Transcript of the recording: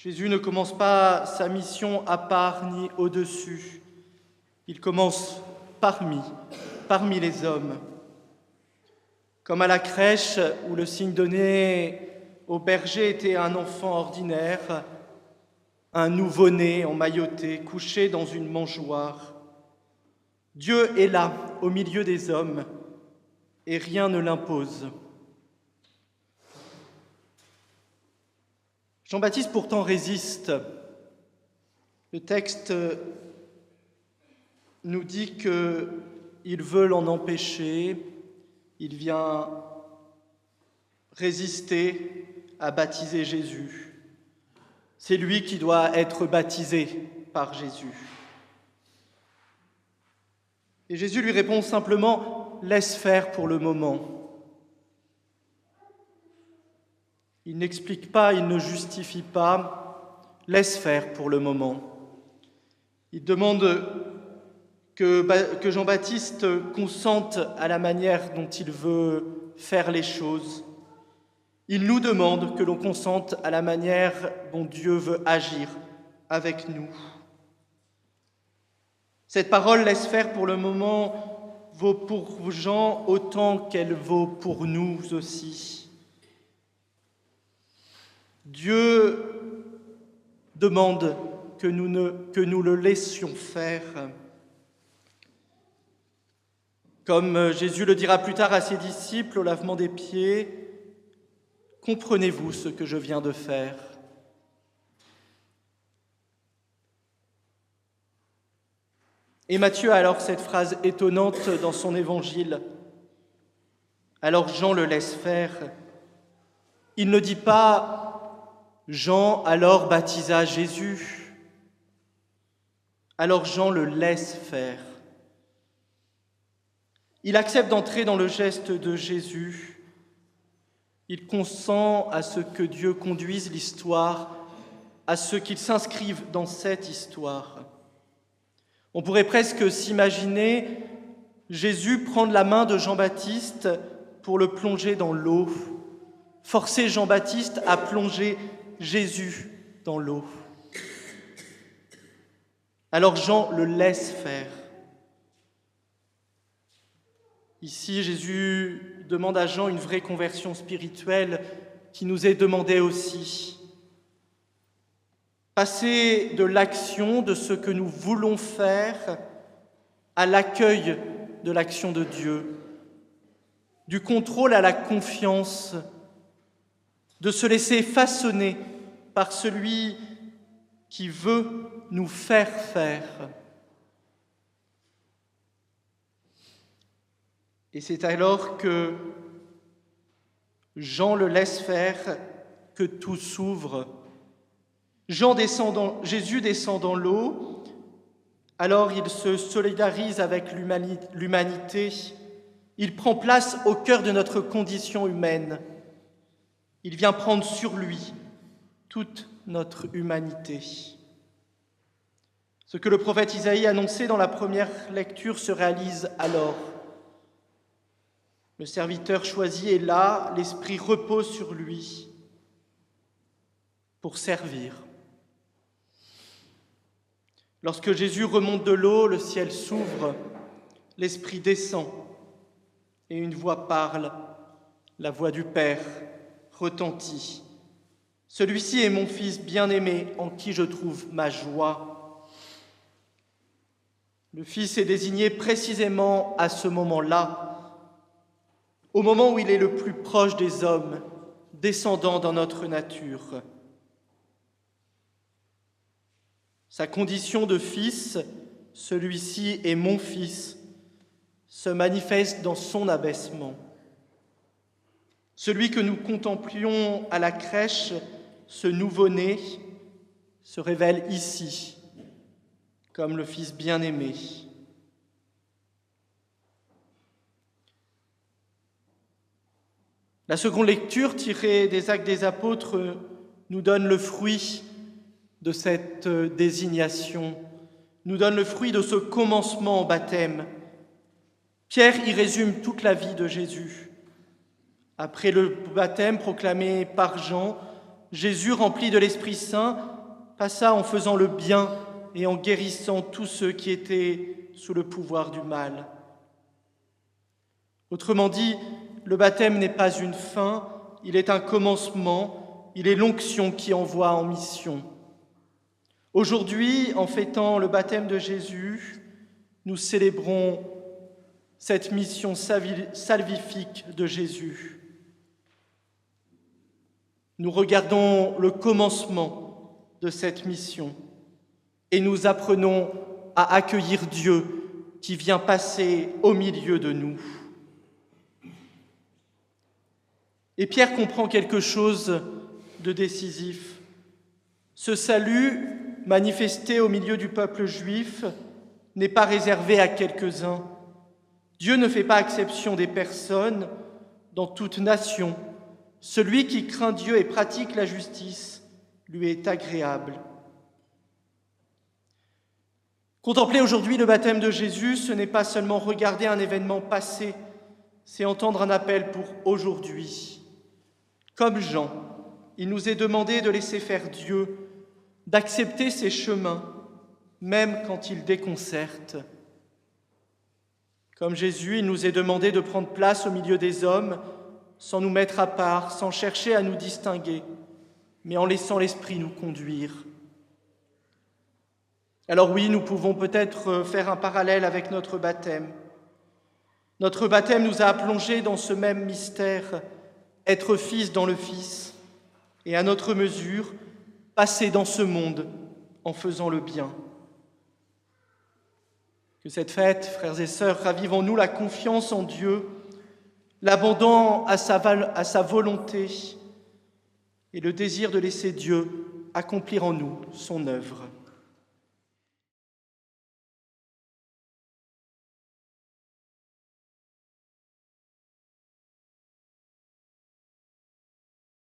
Jésus ne commence pas sa mission à part ni au-dessus. Il commence parmi les hommes. Comme à la crèche où le signe donné au berger était un enfant ordinaire, un nouveau-né emmailloté, couché dans une mangeoire. Dieu est là, au milieu des hommes, et rien ne l'impose. Jean-Baptiste pourtant résiste. Le texte nous dit qu'il veut l'en empêcher. Il vient résister à baptiser Jésus. C'est lui qui doit être baptisé par Jésus. Et Jésus lui répond simplement « Laisse faire pour le moment ». Il n'explique pas, il ne justifie pas, laisse faire pour le moment. Il demande que Jean-Baptiste consente à la manière dont il veut faire les choses. Il nous demande que l'on consente à la manière dont Dieu veut agir avec nous. Cette parole laisse faire pour le moment vaut pour Jean autant qu'elle vaut pour nous aussi. Dieu demande que nous le laissions faire. Comme Jésus le dira plus tard à ses disciples au lavement des pieds, « Comprenez-vous ce que je viens de faire ?» Et Matthieu a alors cette phrase étonnante dans son évangile. Alors Jean le laisse faire. Il ne dit pas « Jean alors baptisa Jésus ». Alors Jean le laisse faire. Il accepte d'entrer dans le geste de Jésus. Il consent à ce que Dieu conduise l'histoire, à ce qu'il s'inscrive dans cette histoire. On pourrait presque s'imaginer Jésus prendre la main de Jean-Baptiste pour le plonger dans l'eau, forcer Jean-Baptiste à plonger Jésus dans l'eau. Alors Jean le laisse faire. Ici, Jésus demande à Jean une vraie conversion spirituelle qui nous est demandée aussi. Passer de l'action, de ce que nous voulons faire, à l'accueil de l'action de Dieu, du contrôle à la confiance, de se laisser façonner par celui qui veut nous faire faire. Et c'est alors que Jean le laisse faire que tout s'ouvre. Jésus descend dans l'eau, alors il se solidarise avec l'humanité, il prend place au cœur de notre condition humaine, il vient prendre sur lui toute notre humanité. Ce que le prophète Isaïe annonçait dans la première lecture se réalise alors. Le serviteur choisi est là, l'Esprit repose sur lui pour servir. Lorsque Jésus remonte de l'eau, le ciel s'ouvre, l'Esprit descend et une voix parle, la voix du Père retentit. Celui-ci est mon Fils bien-aimé en qui je trouve ma joie. Le Fils est désigné précisément à ce moment-là, au moment où il est le plus proche des hommes, descendant dans notre nature. Sa condition de fils, celui-ci est mon fils, se manifeste dans son abaissement. Celui que nous contemplions à la crèche, ce nouveau-né, se révèle ici, comme le Fils bien-aimé. La seconde lecture, tirée des Actes des Apôtres, nous donne le fruit de cette désignation, nous donne le fruit de ce commencement au baptême. Pierre y résume toute la vie de Jésus. Après le baptême proclamé par Jean, Jésus, rempli de l'Esprit Saint, passa en faisant le bien et en guérissant tous ceux qui étaient sous le pouvoir du mal. Autrement dit, le baptême n'est pas une fin, il est un commencement, il est l'onction qui envoie en mission. Aujourd'hui, en fêtant le baptême de Jésus, nous célébrons cette mission salvifique de Jésus. Nous regardons le commencement de cette mission et nous apprenons à accueillir Dieu qui vient passer au milieu de nous. Et Pierre comprend quelque chose de décisif. Ce salut manifesté au milieu du peuple juif n'est pas réservé à quelques-uns. Dieu ne fait pas exception des personnes dans toute nation. Celui qui craint Dieu et pratique la justice lui est agréable. Contempler aujourd'hui le baptême de Jésus, ce n'est pas seulement regarder un événement passé, c'est entendre un appel pour aujourd'hui. Comme Jean, il nous est demandé de laisser faire Dieu, d'accepter ses chemins, même quand ils déconcertent. Comme Jésus, il nous est demandé de prendre place au milieu des hommes, sans nous mettre à part, sans chercher à nous distinguer, mais en laissant l'Esprit nous conduire. Alors oui, nous pouvons peut-être faire un parallèle avec notre baptême. Notre baptême nous a plongés dans ce même mystère, être fils dans le Fils, et à notre mesure, passer dans ce monde en faisant le bien. Que cette fête, frères et sœurs, ravive en nous la confiance en Dieu, l'abandon à sa volonté et le désir de laisser Dieu accomplir en nous son œuvre.